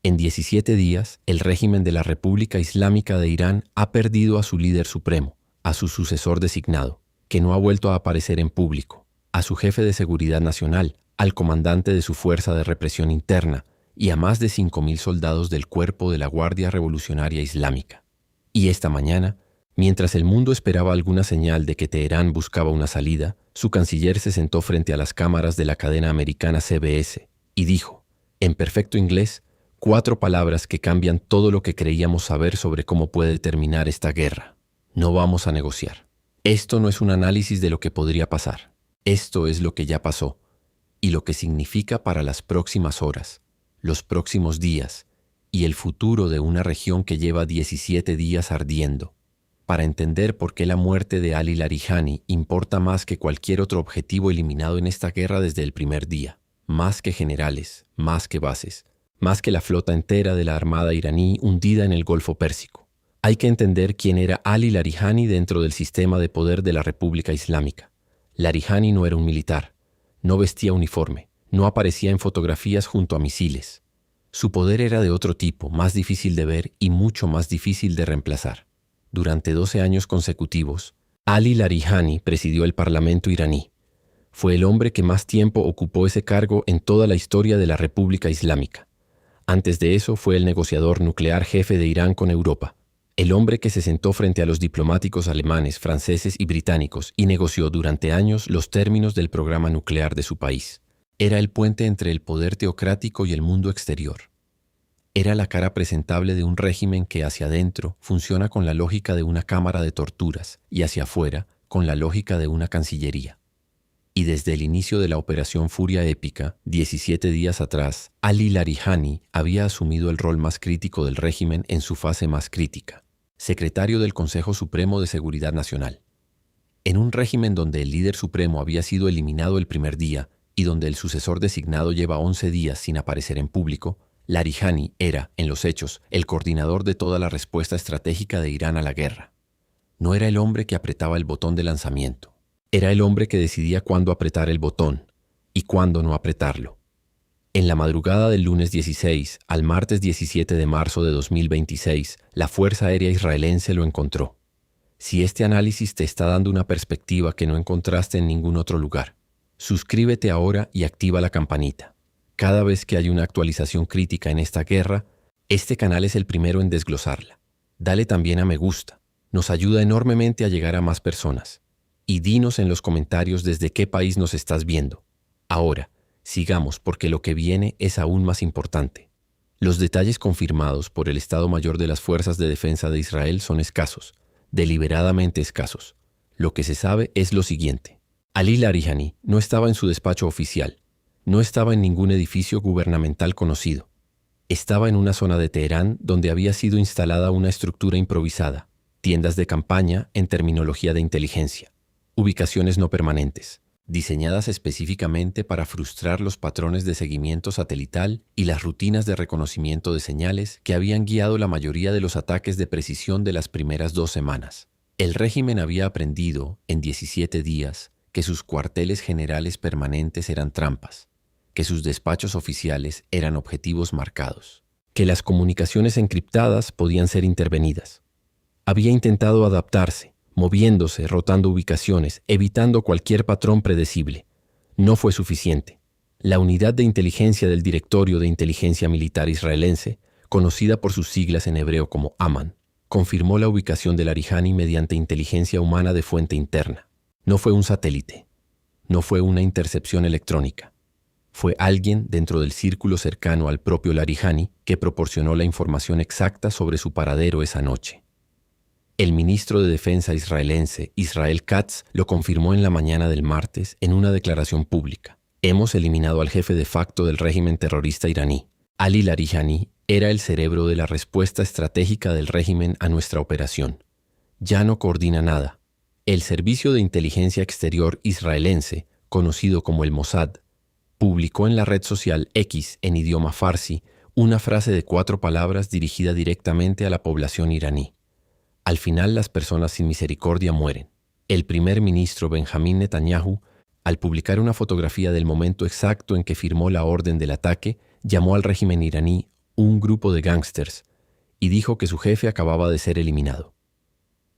En 17 días, el régimen de la República Islámica de Irán ha perdido a su líder supremo, a su sucesor designado, que no ha vuelto a aparecer en público, a su jefe de seguridad nacional, al comandante de su fuerza de represión interna y a más de 5.000 soldados del cuerpo de la Guardia Revolucionaria Islámica. Y esta mañana, mientras el mundo esperaba alguna señal de que Teherán buscaba una salida, su canciller se sentó frente a las cámaras de la cadena americana CBS y dijo, en perfecto inglés, 4 palabras que cambian todo lo que creíamos saber sobre cómo puede terminar esta guerra. No vamos a negociar. Esto no es un análisis de lo que podría pasar. Esto es lo que ya pasó y lo que significa para las próximas horas, los próximos días y el futuro de una región que lleva 17 días ardiendo. Para entender por qué la muerte de Ali Larijani importa más que cualquier otro objetivo eliminado en esta guerra desde el primer día, más que generales, más que bases, más que la flota entera de la armada iraní hundida en el Golfo Pérsico. Hay que entender quién era Ali Larijani dentro del sistema de poder de la República Islámica. Larijani no era un militar, no vestía uniforme, no aparecía en fotografías junto a misiles. Su poder era de otro tipo, más difícil de ver y mucho más difícil de reemplazar. Durante 12 años consecutivos, Ali Larijani presidió el Parlamento iraní. Fue el hombre que más tiempo ocupó ese cargo en toda la historia de la República Islámica. Antes de eso fue el negociador nuclear jefe de Irán con Europa, el hombre que se sentó frente a los diplomáticos alemanes, franceses y británicos y negoció durante años los términos del programa nuclear de su país. Era el puente entre el poder teocrático y el mundo exterior. Era la cara presentable de un régimen que hacia adentro funciona con la lógica de una cámara de torturas y hacia afuera con la lógica de una cancillería. Y desde el inicio de la Operación Furia Épica, 17 días atrás, Ali Larijani había asumido el rol más crítico del régimen en su fase más crítica, secretario del Consejo Supremo de Seguridad Nacional. En un régimen donde el líder supremo había sido eliminado el primer día y donde el sucesor designado lleva 11 días sin aparecer en público, Larijani era, en los hechos, el coordinador de toda la respuesta estratégica de Irán a la guerra. No era el hombre que apretaba el botón de lanzamiento. Era el hombre que decidía cuándo apretar el botón y cuándo no apretarlo. En la madrugada del lunes 16 al martes 17 de marzo de 2026, la Fuerza Aérea Israelense lo encontró. Si este análisis te está dando una perspectiva que no encontraste en ningún otro lugar, suscríbete ahora y activa la campanita. Cada vez que hay una actualización crítica en esta guerra, este canal es el primero en desglosarla. Dale también a me gusta. Nos ayuda enormemente a llegar a más personas. Y dinos en los comentarios desde qué país nos estás viendo. Ahora, sigamos porque lo que viene es aún más importante. Los detalles confirmados por el Estado Mayor de las Fuerzas de Defensa de Israel son escasos, deliberadamente escasos. Lo que se sabe es lo siguiente. Ali Larijani no estaba en su despacho oficial, no estaba en ningún edificio gubernamental conocido. Estaba en una zona de Teherán donde había sido instalada una estructura improvisada, tiendas de campaña en terminología de inteligencia. Ubicaciones no permanentes, diseñadas específicamente para frustrar los patrones de seguimiento satelital y las rutinas de reconocimiento de señales que habían guiado la mayoría de los ataques de precisión de las primeras 2 semanas. El régimen había aprendido, en 17 días, que sus cuarteles generales permanentes eran trampas, que sus despachos oficiales eran objetivos marcados, que las comunicaciones encriptadas podían ser intervenidas. Había intentado adaptarse, moviéndose, rotando ubicaciones, evitando cualquier patrón predecible. No fue suficiente. La unidad de inteligencia del Directorio de Inteligencia Militar Israelense, conocida por sus siglas en hebreo como Aman, confirmó la ubicación de Larijani mediante inteligencia humana de fuente interna. No fue un satélite. No fue una intercepción electrónica. Fue alguien dentro del círculo cercano al propio Larijani que proporcionó la información exacta sobre su paradero esa noche. El ministro de Defensa israelense, Israel Katz, lo confirmó en la mañana del martes en una declaración pública. Hemos eliminado al jefe de facto del régimen terrorista iraní. Ali Larijani era el cerebro de la respuesta estratégica del régimen a nuestra operación. Ya no coordina nada. El Servicio de Inteligencia Exterior israelense, conocido como el Mossad, publicó en la red social X en idioma farsi una frase de 4 palabras dirigida directamente a la población iraní. Al final las personas sin misericordia mueren. El primer ministro Benjamín Netanyahu, al publicar una fotografía del momento exacto en que firmó la orden del ataque, llamó al régimen iraní un grupo de gángsters, y dijo que su jefe acababa de ser eliminado.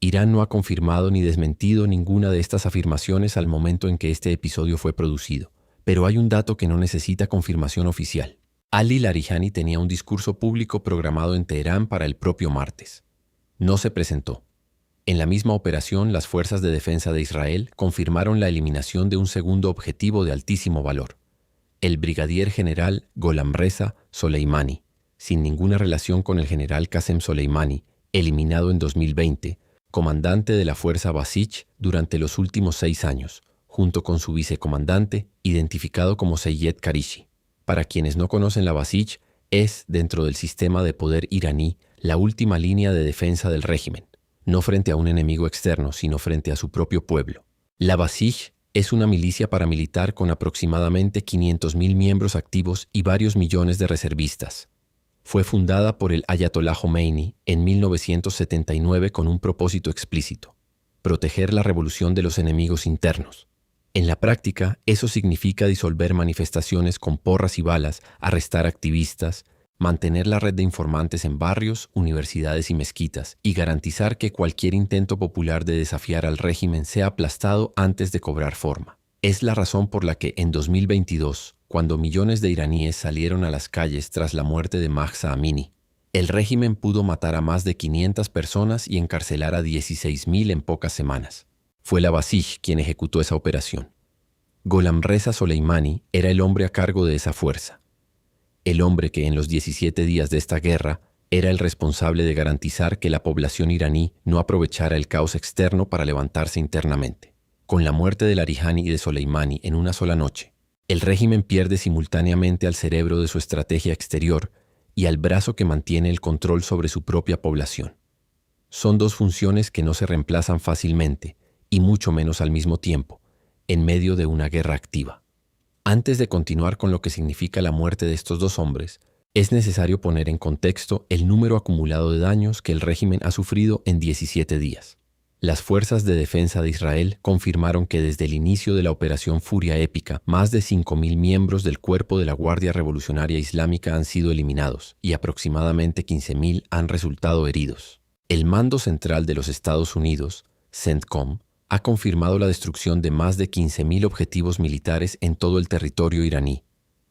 Irán no ha confirmado ni desmentido ninguna de estas afirmaciones al momento en que este episodio fue producido, pero hay un dato que no necesita confirmación oficial. Ali Larijani tenía un discurso público programado en Teherán para el propio martes. No se presentó. En la misma operación, las Fuerzas de Defensa de Israel confirmaron la eliminación de un segundo objetivo de altísimo valor, el brigadier general Gholam Reza Soleimani, sin ninguna relación con el general Qasem Soleimani, eliminado en 2020, comandante de la Fuerza Basij durante los últimos 6 años, junto con su vicecomandante, identificado como Seyed Karishi. Para quienes no conocen, la Basij es, dentro del sistema de poder iraní, la última línea de defensa del régimen, no frente a un enemigo externo, sino frente a su propio pueblo. La Basij es una milicia paramilitar con aproximadamente 500.000 miembros activos y varios millones de reservistas. Fue fundada por el Ayatollah Khomeini en 1979 con un propósito explícito: proteger la revolución de los enemigos internos. En la práctica, eso significa disolver manifestaciones con porras y balas, arrestar activistas, mantener la red de informantes en barrios, universidades y mezquitas, y garantizar que cualquier intento popular de desafiar al régimen sea aplastado antes de cobrar forma. Es la razón por la que en 2022, cuando millones de iraníes salieron a las calles tras la muerte de Mahsa Amini, el régimen pudo matar a más de 500 personas y encarcelar a 16.000 en pocas semanas. Fue la Basij quien ejecutó esa operación. Gholam Reza Soleimani era el hombre a cargo de esa fuerza. El hombre que en los 17 días de esta guerra era el responsable de garantizar que la población iraní no aprovechara el caos externo para levantarse internamente. Con la muerte de Larijani y de Soleimani en una sola noche, el régimen pierde simultáneamente al cerebro de su estrategia exterior y al brazo que mantiene el control sobre su propia población. Son dos funciones que no se reemplazan fácilmente, y mucho menos al mismo tiempo, en medio de una guerra activa. Antes de continuar con lo que significa la muerte de estos dos hombres, es necesario poner en contexto el número acumulado de daños que el régimen ha sufrido en 17 días. Las Fuerzas de Defensa de Israel confirmaron que desde el inicio de la Operación Furia Épica, más de 5.000 miembros del cuerpo de la Guardia Revolucionaria Islámica han sido eliminados y aproximadamente 15.000 han resultado heridos. El Mando Central de los Estados Unidos, CENTCOM, ha confirmado la destrucción de más de 15.000 objetivos militares en todo el territorio iraní: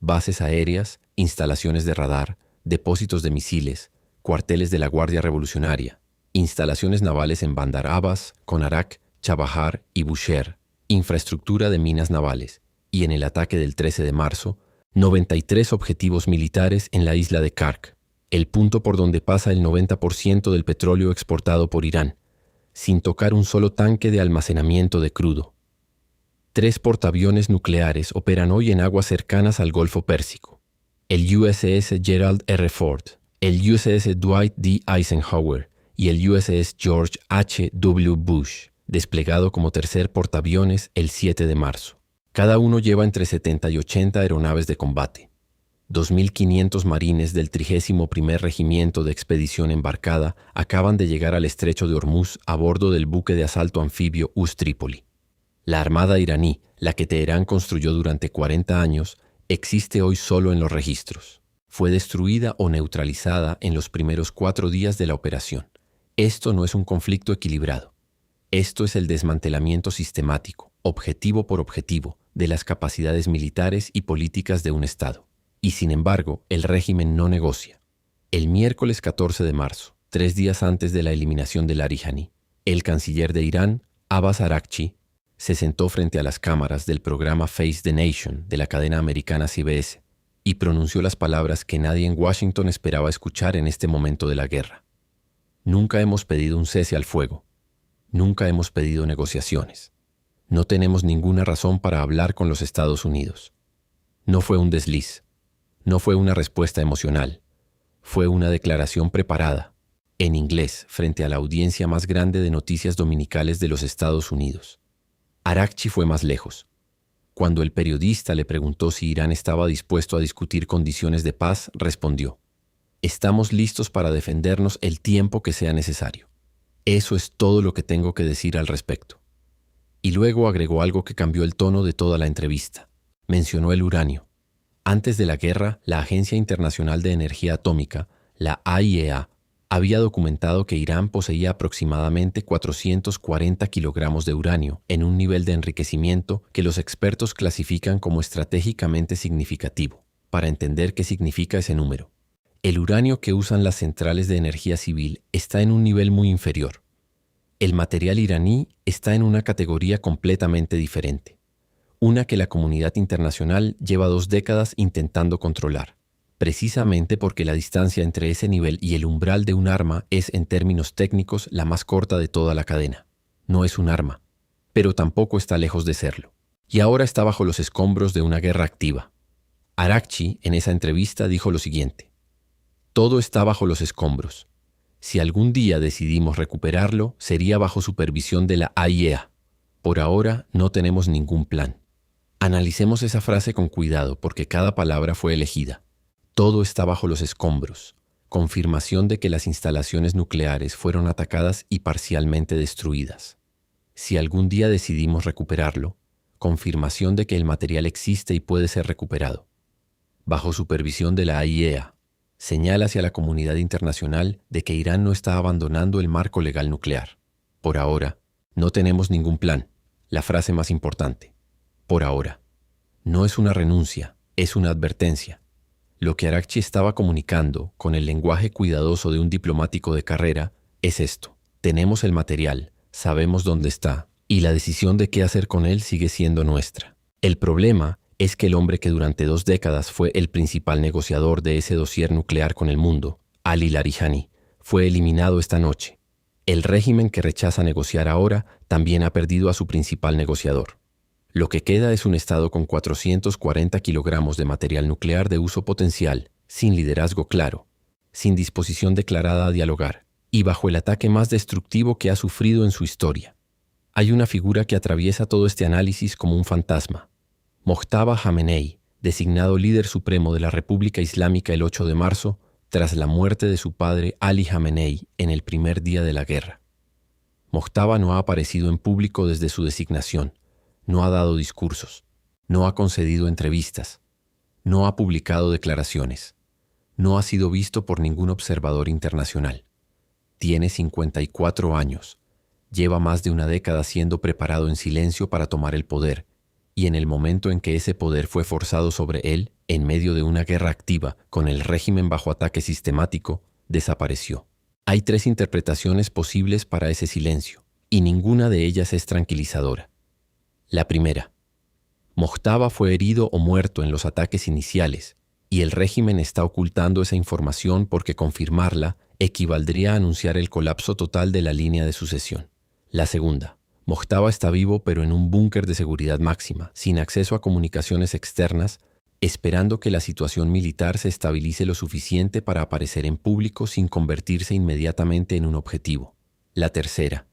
bases aéreas, instalaciones de radar, depósitos de misiles, cuarteles de la Guardia Revolucionaria, instalaciones navales en Bandar Abbas, Konarak, Chabahar y Bushehr, infraestructura de minas navales, y en el ataque del 13 de marzo, 93 objetivos militares en la isla de Kark, el punto por donde pasa el 90% del petróleo exportado por Irán, sin tocar un solo tanque de almacenamiento de crudo. 3 portaaviones nucleares operan hoy en aguas cercanas al Golfo Pérsico: el USS Gerald R. Ford, el USS Dwight D. Eisenhower y el USS George H. W. Bush, desplegado como tercer portaaviones el 7 de marzo. Cada uno lleva entre 70 y 80 aeronaves de combate. 2.500 marines del 31º Regimiento de Expedición Embarcada acaban de llegar al estrecho de Hormuz a bordo del buque de asalto anfibio Us-Trípoli. La armada iraní, la que Teherán construyó durante 40 años, existe hoy solo en los registros. Fue destruida o neutralizada en los primeros 4 días de la operación. Esto no es un conflicto equilibrado. Esto es el desmantelamiento sistemático, objetivo por objetivo, de las capacidades militares y políticas de un Estado. Y sin embargo, el régimen no negocia. El miércoles 14 de marzo, 3 días antes de la eliminación de Larijani, el canciller de Irán, Abbas Araghchi, se sentó frente a las cámaras del programa Face the Nation de la cadena americana CBS y pronunció las palabras que nadie en Washington esperaba escuchar en este momento de la guerra. Nunca hemos pedido un cese al fuego. Nunca hemos pedido negociaciones. No tenemos ninguna razón para hablar con los Estados Unidos. No fue un desliz. No fue una respuesta emocional. Fue una declaración preparada, en inglés, frente a la audiencia más grande de noticias dominicales de los Estados Unidos. Araghchi fue más lejos. Cuando el periodista le preguntó si Irán estaba dispuesto a discutir condiciones de paz, respondió: «Estamos listos para defendernos el tiempo que sea necesario. Eso es todo lo que tengo que decir al respecto». Y luego agregó algo que cambió el tono de toda la entrevista. Mencionó el uranio. Antes de la guerra, la Agencia Internacional de Energía Atómica, la AIEA, había documentado que Irán poseía aproximadamente 440 kilogramos de uranio en un nivel de enriquecimiento que los expertos clasifican como estratégicamente significativo. Para entender qué significa ese número, el uranio que usan las centrales de energía civil está en un nivel muy inferior. El material iraní está en una categoría completamente diferente, una que la comunidad internacional lleva 2 décadas intentando controlar, precisamente porque la distancia entre ese nivel y el umbral de un arma es, en términos técnicos, la más corta de toda la cadena. No es un arma, pero tampoco está lejos de serlo. Y ahora está bajo los escombros de una guerra activa. Araghchi, en esa entrevista, dijo lo siguiente: todo está bajo los escombros. Si algún día decidimos recuperarlo, sería bajo supervisión de la AIEA. Por ahora, no tenemos ningún plan. Analicemos esa frase con cuidado porque cada palabra fue elegida. Todo está bajo los escombros. Confirmación de que las instalaciones nucleares fueron atacadas y parcialmente destruidas. Si algún día decidimos recuperarlo, confirmación de que el material existe y puede ser recuperado. Bajo supervisión de la AIEA, señala hacia la comunidad internacional de que Irán no está abandonando el marco legal nuclear. Por ahora, no tenemos ningún plan. La frase más importante. Por ahora. No es una renuncia, es una advertencia. Lo que Araghchi estaba comunicando, con el lenguaje cuidadoso de un diplomático de carrera, es esto: tenemos el material, sabemos dónde está, y la decisión de qué hacer con él sigue siendo nuestra. El problema es que el hombre que durante 2 décadas fue el principal negociador de ese dossier nuclear con el mundo, Ali Larijani, fue eliminado esta noche. El régimen que rechaza negociar ahora también ha perdido a su principal negociador. Lo que queda es un Estado con 440 kilogramos de material nuclear de uso potencial, sin liderazgo claro, sin disposición declarada a dialogar, y bajo el ataque más destructivo que ha sufrido en su historia. Hay una figura que atraviesa todo este análisis como un fantasma: Mojtaba Jamenei, designado líder supremo de la República Islámica el 8 de marzo, tras la muerte de su padre Ali Jamenei en el primer día de la guerra. Mojtaba no ha aparecido en público desde su designación. No ha dado discursos, no ha concedido entrevistas, no ha publicado declaraciones, no ha sido visto por ningún observador internacional. Tiene 54 años, lleva más de una década siendo preparado en silencio para tomar el poder, y en el momento en que ese poder fue forzado sobre él, en medio de una guerra activa con el régimen bajo ataque sistemático, desapareció. Hay 3 interpretaciones posibles para ese silencio, y ninguna de ellas es tranquilizadora. La primera: Mojtaba fue herido o muerto en los ataques iniciales, y el régimen está ocultando esa información porque confirmarla equivaldría a anunciar el colapso total de la línea de sucesión. La segunda: Mojtaba está vivo pero en un búnker de seguridad máxima, sin acceso a comunicaciones externas, esperando que la situación militar se estabilice lo suficiente para aparecer en público sin convertirse inmediatamente en un objetivo. La tercera: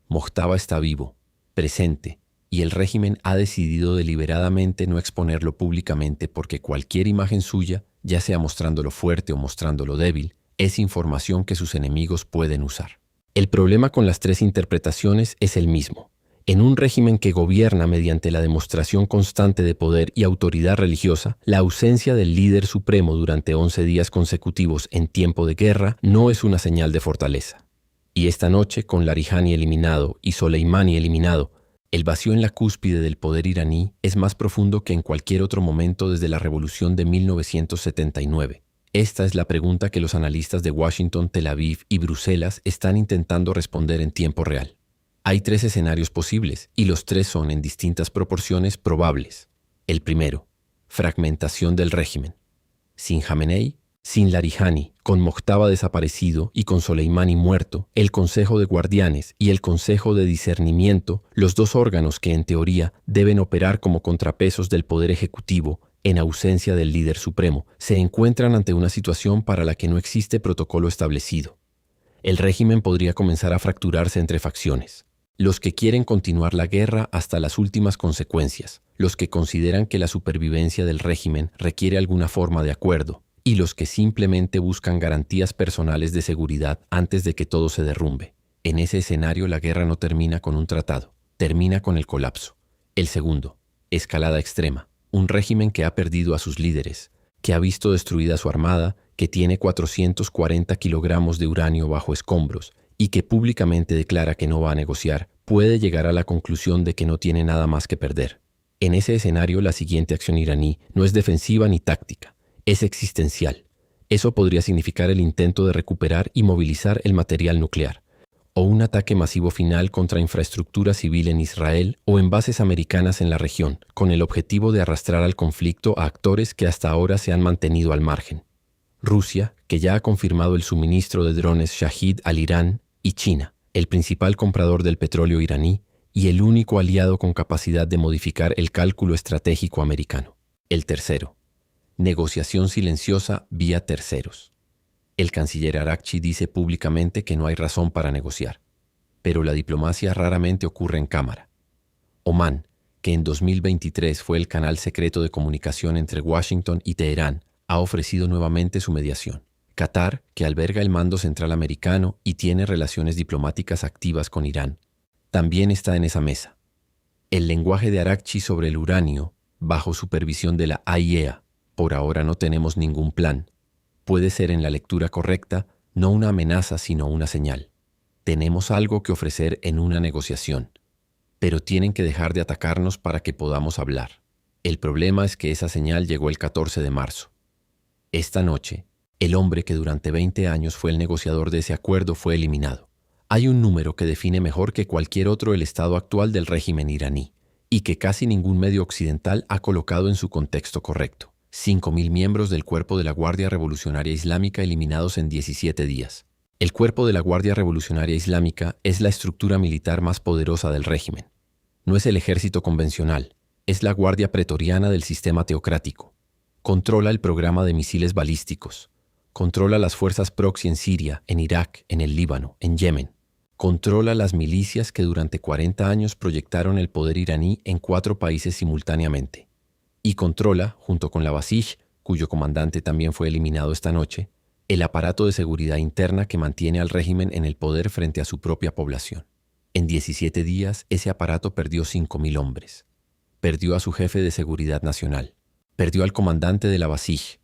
Mojtaba está vivo, presente, y el régimen ha decidido deliberadamente no exponerlo públicamente porque cualquier imagen suya, ya sea mostrándolo fuerte o mostrándolo débil, es información que sus enemigos pueden usar. El problema con las 3 interpretaciones es el mismo. En un régimen que gobierna mediante la demostración constante de poder y autoridad religiosa, la ausencia del líder supremo durante 11 días consecutivos en tiempo de guerra no es una señal de fortaleza. Y esta noche, con Larijani eliminado y Soleimani eliminado, el vacío en la cúspide del poder iraní es más profundo que en cualquier otro momento desde la revolución de 1979. Esta es la pregunta que los analistas de Washington, Tel Aviv y Bruselas están intentando responder en tiempo real. Hay 3 escenarios posibles y los 3 son en distintas proporciones probables. El primero: fragmentación del régimen. Sin Jamenei, sin Larijani, con Mojtaba desaparecido y con Soleimani muerto, el Consejo de Guardianes y el Consejo de Discernimiento, los 2 órganos que en teoría deben operar como contrapesos del poder ejecutivo, en ausencia del líder supremo, se encuentran ante una situación para la que no existe protocolo establecido. El régimen podría comenzar a fracturarse entre facciones. Los que quieren continuar la guerra hasta las últimas consecuencias, los que consideran que la supervivencia del régimen requiere alguna forma de acuerdo, y los que simplemente buscan garantías personales de seguridad antes de que todo se derrumbe. En ese escenario la guerra no termina con un tratado, termina con el colapso. El segundo: escalada extrema. un régimen que ha perdido a sus líderes, que ha visto destruida su armada, que tiene 440 kilogramos de uranio bajo escombros y que públicamente declara que no va a negociar, puede llegar a la conclusión de que no tiene nada más que perder. En ese escenario, la siguiente acción iraní no es defensiva ni táctica, es existencial. Eso podría significar el intento de recuperar y movilizar el material nuclear, o un ataque masivo final contra infraestructura civil en Israel o en bases americanas en la región, con el objetivo de arrastrar al conflicto a actores que hasta ahora se han mantenido al margen. Rusia, que ya ha confirmado el suministro de drones Shahid al Irán, y China, el principal comprador del petróleo iraní y el único aliado con capacidad de modificar el cálculo estratégico americano. El tercero, negociación silenciosa vía terceros. El canciller Araghchi dice públicamente que no hay razón para negociar, pero la diplomacia raramente ocurre en cámara. Omán, que en 2023 fue el canal secreto de comunicación entre Washington y Teherán, ha ofrecido nuevamente su mediación. Qatar, que alberga el mando central americano y tiene relaciones diplomáticas activas con Irán, también está en esa mesa. El lenguaje de Araghchi sobre el uranio, bajo supervisión de la AIEA, por ahora no tenemos ningún plan, puede ser en la lectura correcta no una amenaza sino una señal. Tenemos algo que ofrecer en una negociación, pero tienen que dejar de atacarnos para que podamos hablar. El problema es que esa señal llegó el 14 de marzo. Esta noche, el hombre que durante 20 años fue el negociador de ese acuerdo fue eliminado. Hay un número que define mejor que cualquier otro el estado actual del régimen iraní, y que casi ningún medio occidental ha colocado en su contexto correcto. 5.000 miembros del Cuerpo de la Guardia Revolucionaria Islámica eliminados en 17 días. El Cuerpo de la Guardia Revolucionaria Islámica es la estructura militar más poderosa del régimen. No es el ejército convencional, es la guardia pretoriana del sistema teocrático. Controla el programa de misiles balísticos. Controla las fuerzas proxy en Siria, en Irak, en el Líbano, en Yemen. Controla las milicias que durante 40 años proyectaron el poder iraní en 4 países simultáneamente. Y controla, junto con la Basij, cuyo comandante también fue eliminado esta noche, el aparato de seguridad interna que mantiene al régimen en el poder frente a su propia población. En 17 días, ese aparato perdió 5.000 hombres. Perdió a su jefe de seguridad nacional. Perdió al comandante de la Basij.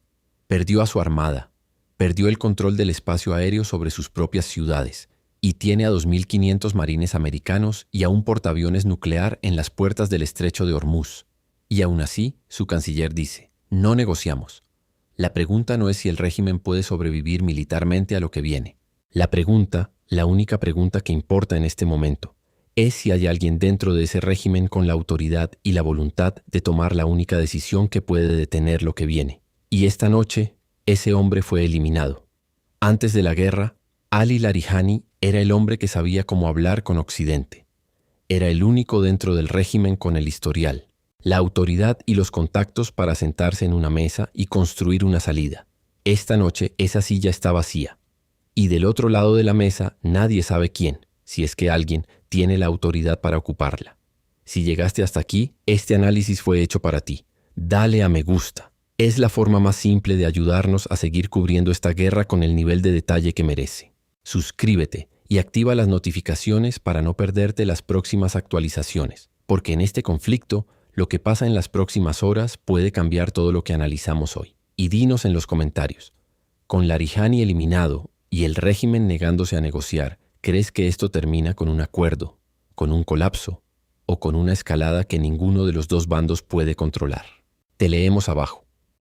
Perdió a su armada. Perdió el control del espacio aéreo sobre sus propias ciudades y tiene a 2.500 marines americanos y a un portaaviones nuclear en las puertas del estrecho de Hormuz. Y aún así, su canciller dice, no negociamos. La pregunta no es si el régimen puede sobrevivir militarmente a lo que viene. La única pregunta que importa en este momento, es si hay alguien dentro de ese régimen con la autoridad y la voluntad de tomar la única decisión que puede detener lo que viene. Y esta noche, ese hombre fue eliminado. Antes de la guerra, Ali Larijani era el hombre que sabía cómo hablar con Occidente. Era el único dentro del régimen con el historial, la autoridad y los contactos para sentarse en una mesa y construir una salida. Esta noche esa silla está vacía. Y del otro lado de la mesa nadie sabe quién, si es que alguien, tiene la autoridad para ocuparla. Si llegaste hasta aquí, este análisis fue hecho para ti. Dale a me gusta. Es la forma más simple de ayudarnos a seguir cubriendo esta guerra con el nivel de detalle que merece. Suscríbete y activa las notificaciones para no perderte las próximas actualizaciones, porque en este conflicto, lo que pasa en las próximas horas puede cambiar todo lo que analizamos hoy. Y dinos en los comentarios, con Larijani eliminado y el régimen negándose a negociar, ¿crees que esto termina con un acuerdo, con un colapso o con una escalada que ninguno de los dos bandos puede controlar? Te leemos abajo.